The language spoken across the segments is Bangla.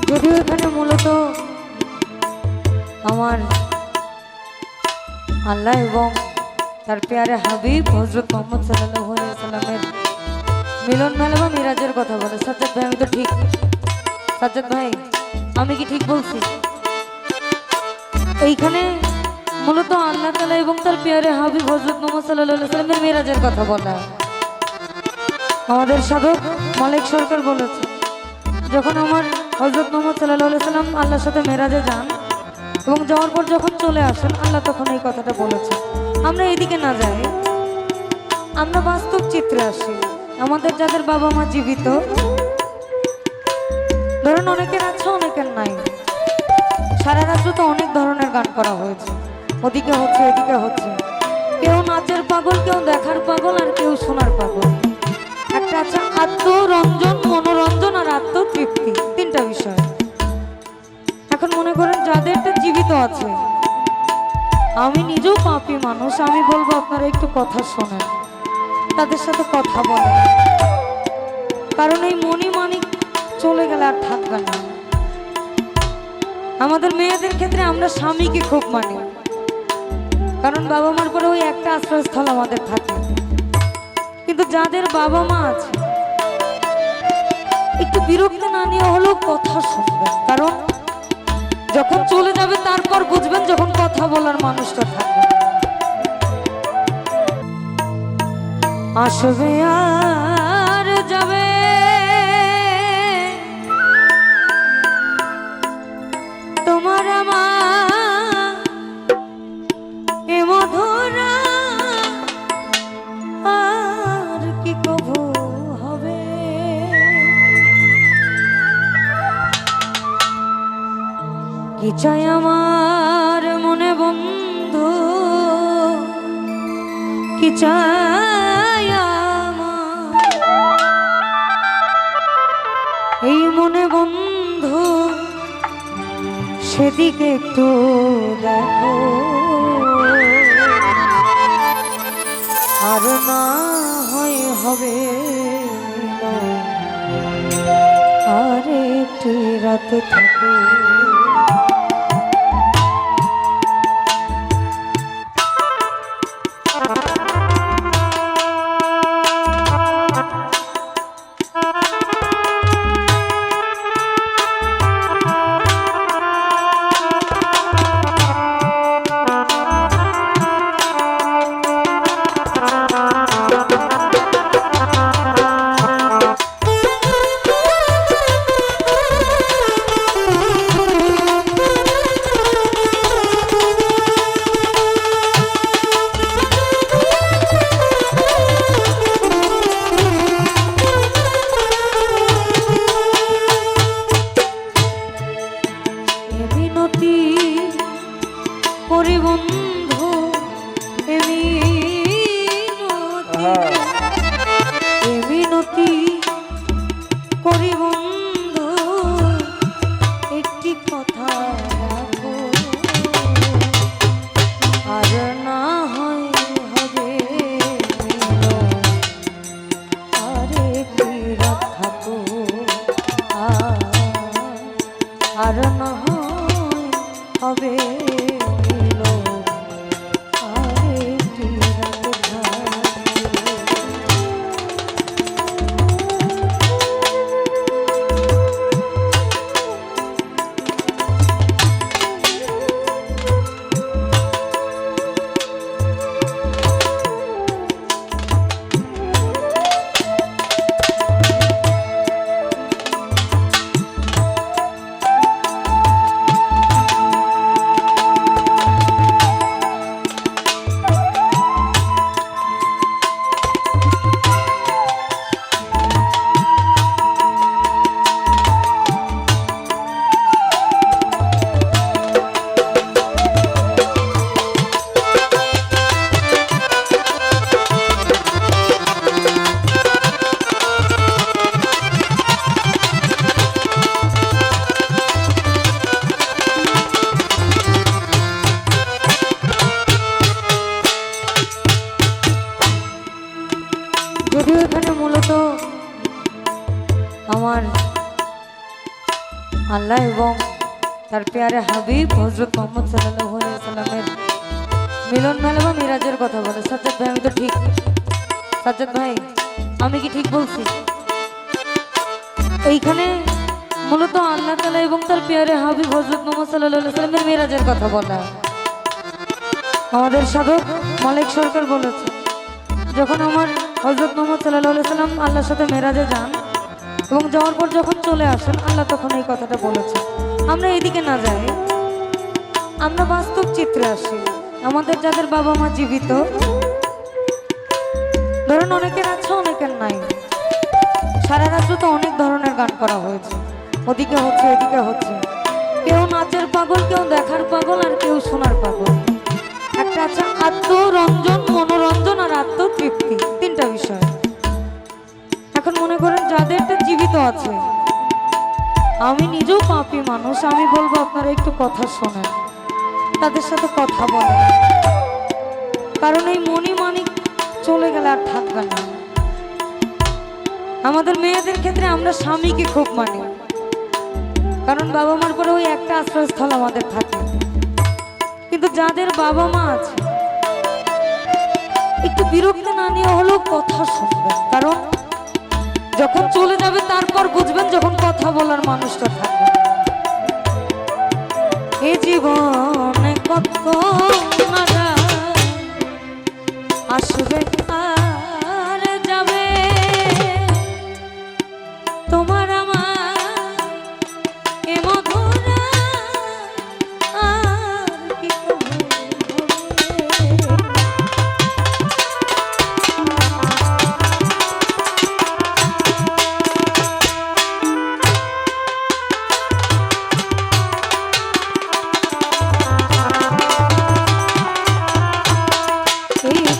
যদিও এখানে মূলত আমার আল্লাহ এবং তার পেয়ারে হাবিব হযরত মুহাম্মদ সাল্লাল্লাহু আলাইহি ওয়াসাল্লামের মিলন মেলা বা মিরাজের কথা বলে। সাজ্জাদ ভাই, আমি তো ঠিক? সাজ্জাদ ভাই, আমি কি ঠিক বলছি? এইখানে মূলত আল্লাহ তাআলা এবং তার পেয়ারে হাবিব হযরত মুহাম্মদ সাল্লাল্লাহু আলাইহি ওয়াসাল্লামের মিরাজের কথা বলা। আমাদের সাধক মালিক সরকার বলেছে, যখন আমার হযরত মুহাম্মদ সাল্লাল্লাহু আলাইহি ওয়াসাল্লাম আল্লাহর সাথে মেরাজে যান এবং যাওয়ার পর যখন চলে আসেন, আল্লাহ তখন এই কথাটা বলেছে। আমরা এদিকে না যাই, আমরা বাস্তব চিত্রে আসি। আমাদের যাদের বাবা মা জীবিত, ধরুন অনেকের আছে অনেকের নাই। সারা রাত্র তো অনেক ধরনের গান করা হয়েছে, ওদিকে হচ্ছে এদিকে হচ্ছে। কেউ নাচের পাগল, কেউ দেখার পাগল, আর কেউ শোনার পাগল। একটা আছে আত্মরঞ্জন, মনোরঞ্জন আর আত্মতৃপ্তি, তিনটা বিষয়। এখন মনে করেন যাদেরটা জীবিত আছে, আমি নিজেও পাপী মানুষ, আমি বলবো আপনারা একটু কথা শোনেন, তাদের সাথে কথা বলেন, কারণ এই মণিমাণিক চলে গেলে আর থাকবে না। আমাদের মেয়েদের ক্ষেত্রে আমরা স্বামীকে খুব মানি, কারণ বাবা মার পরে ওই একটা আশ্রয়স্থল আমাদের থাকে। কিন্তু যাদের বাবা মা আছে, একটু বিরক্তি না নিয়ে হলেও কথা শুনবেন, কারণ যখন চলে যাবে তারপর বুঝবেন যখন কথা বলার মানুষটা থাকবে। আসবে আর যাবে, তোমার আমার এ মধুরা আর কি কবু হবে। কি চাই আমার মনে বন্ধু, কি চাই আমার এই মনে বন্ধু, সেদিকে একটু দেখো। আর না হয় হবে আর একটু রাত থাকো। বন্ধু মিনতি করি বন্ধু, একটি কথা রাখো। আর না হয় হবে আর একটি রাত থাকো। আর না হয় হবে আল্লাহ এবং তার পেয়ারে হাবিব হযরত মুহাম্মদ সাল্লাল্লাহু আলাইহি সাল্লামের মিলন মেলা বা মিরাজের কথা বলে। সাজ্জাদ ভাই আমি তো ঠিক, সাজ্জাদ ভাই আমি কি ঠিক বলছি? এইখানে মূলত আল্লাহ তাআলা এবং তার পেয়ারে হাবিব হযরত মুহাম্মদ সাল্লাল্লাহু আলাইহি সাল্লামের মিরাজের কথা বলা। আমাদের সাধক মালিক সরকার বলেছে, যখন আমার হযরত মুহাম্মদ সাল্লাল্লাহু আলাইহি সাল্লাম আল্লাহর সাথে মেরাজে যান এবং যাওয়ার পর যখন চলে আসেন, আল্লাহ তখন এই কথাটা বলেছে। আমরা এদিকে না যাই, আমরা বাস্তব চিত্রে আসি। আমাদের যাদের বাবা মা জীবিত, ধরুন অনেকের আছে অনেকের নাই, সারা রাত্র তো অনেক ধরনের গান করা হয়েছে, ওদিকে হচ্ছে এদিকে হচ্ছে, কেউ নাচের পাগল, কেউ দেখার পাগল, আর কেউ শোনার পাগল। একটা আছে আত্মরঞ্জন, মনোরঞ্জন আর আত্মতৃপ্তি, তিনটা বিষয়। এখন মনে করেন যাদেরটা জীবিত আছে, আমি নিজেও পাপী মানুষ, আমি বলবো আপনারা একটু কথা শোনেন, তাদের সাথে কথা বলেন, কারণ এই মণিমাণিক চলে গেলে আর থাকবে না। আমাদের মেয়েদের ক্ষেত্রে আমরা স্বামীকে খুব মানি, কারণ বাবা মার পরে ওই একটা আশ্রয়স্থল আমাদের থাকে। কিন্তু যাদের বাবা মা আছে, একটু বিরক্তি না নিয়ে হলেও কথা শুনবেন, কারণ যখন চলে যাবে তারপর বুঝবেন যখন কথা বলার মানুষটা থাকবে। এ জীবনে কত না আসবে আর যাবে, তোমার আমার এ মধুরা আর কি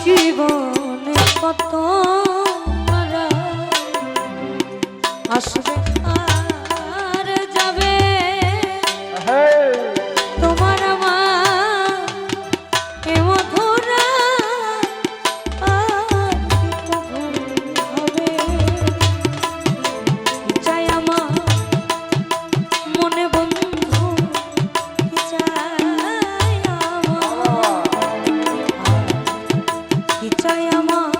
জীবনে কত আসবে আর যাবে, তোমার আমার এ মধুরা আর হবে। চাই আমার মনে বন্ধু, চাই চাই আমার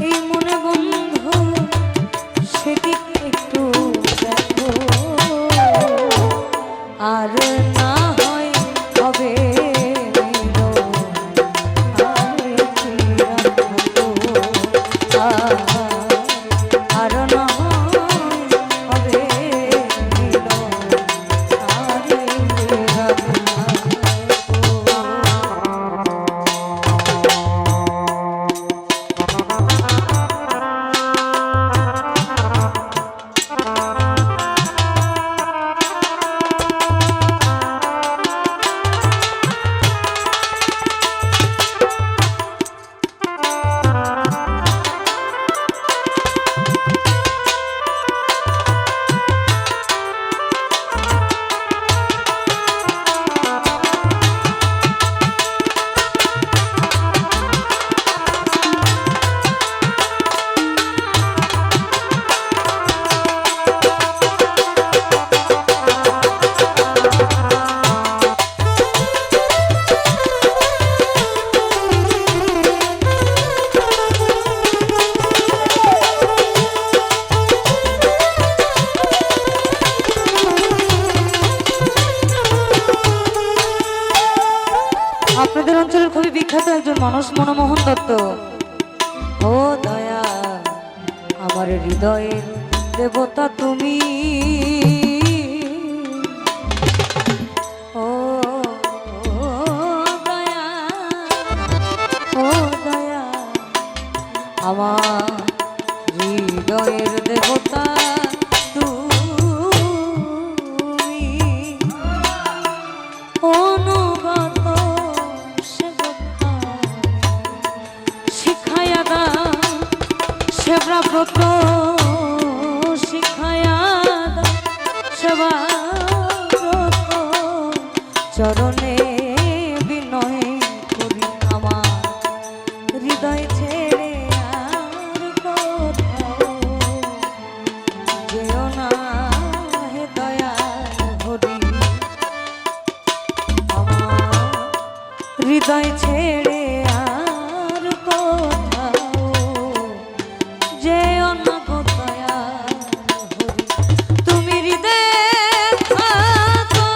এই মনে বন্ধু, সেদিক একটু দেখো, আর না হয় হবে আর না হবে আপনাদের অঞ্চলের খুবই বিখ্যাত একজন মানুষ মনমোহন দত্ত। ও দয়া আমার হৃদয়ের দেবতা তুমি, ও দয়া, ও দয়া আমার হৃদয়ের দেবতা তুমি, অনুগত সেবা ব্রত শিখায়া সেবা ব্রত চরণে বিনয় করি, আমার হৃদয় ছেড়ে আর কোথাও যেও না হে দয়া। হৃদয় ছেড়ে আর কোথাও যেও না গো দয়াল হরি। তুমি হৃদয়ে থাকো,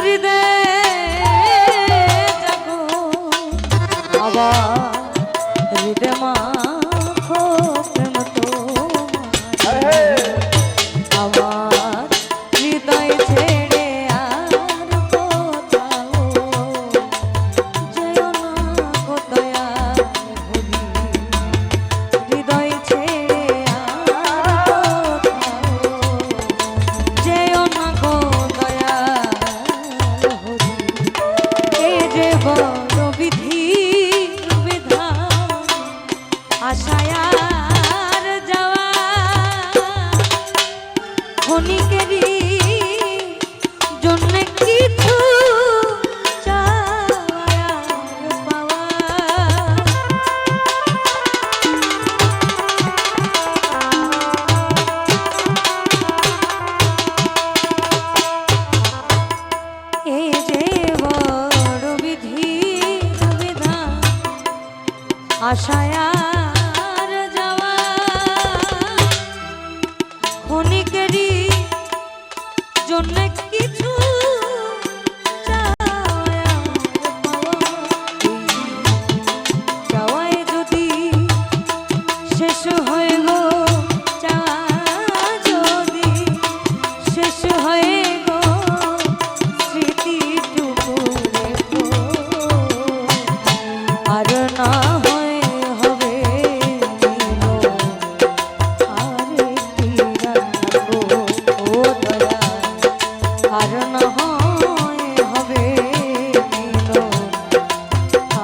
হৃদয়ে জাগো, আবার হৃদয় মাখো প্রেম তোমার। আমার হৃদয় ছেড়ে আর কোথাও যেও না গো দয়াল হরি। হৃদয় ছেড়ে আর কোথাও যেও না গো দয়াল হরি। এ যে বড় বিধি বিধান, আশায় আর যাওয়া ক্ষণিকেরই জন্য কিছু চাওয়া আর পাওয়া। এই যে বড় বিধি বিধান, আশায় আর যাওয়া ক্ষণিকেরই জন্য কিছু চাওয়া আর পাওয়া। চাওয়ায় যদি শেষ হয়ে গো, চাওয়া যদি শেষ হয়ে গো, স্মৃতিটুকু রেখো। আর না হয় হবে মিলন, আরেকটি রাখবো ও দয়াল। আর না হয় হবে মিলন,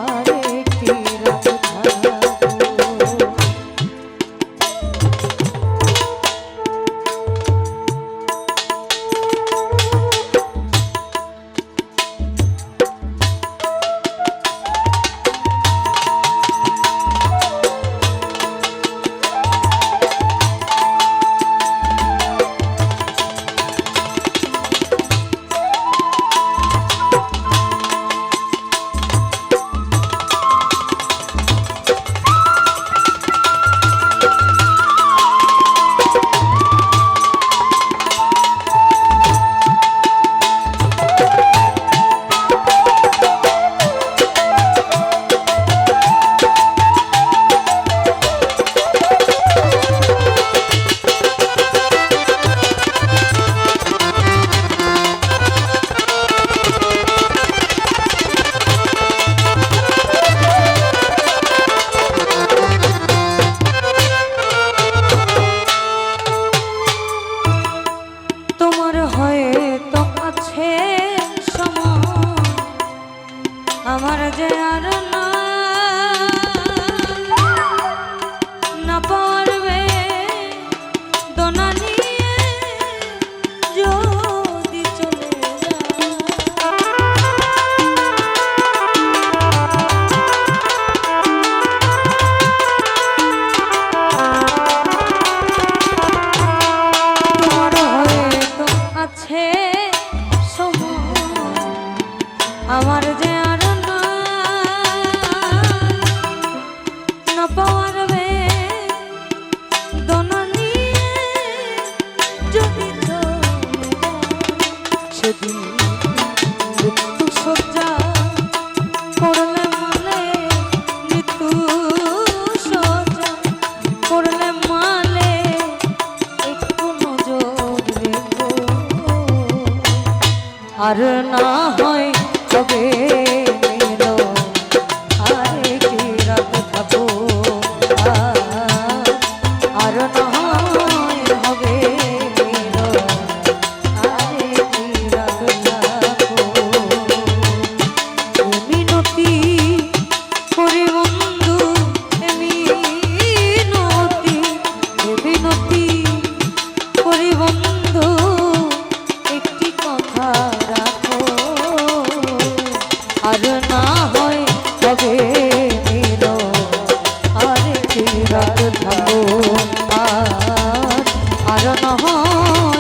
আরেকটি রাখবো। তোমার হয়তো আছে সময়, আমার যে আর না পারবে দোনা নিয়ে যদি চলে তোমার হয়তো আছে সময়, আমার যে আর না পারবে দোনা নিয়ে যদি চলে সেদিন মৃত্যু সজ্জা করলে মালে, মৃত্যু সজ্জা করলে মালে একটু নজর রেখো। আর না হয় তবে মিলন, আরেকটি রাত থাকো। আর না হয় হবে মিলন, আরেকটি রাত থাকো। মিনতি করি বন্ধু, মিনতি মিনতি করি বন্ধু, একটি কথা রাখো। আর না হয় তবে মিলন, আরেকটি রাত থাকো। আর না হয়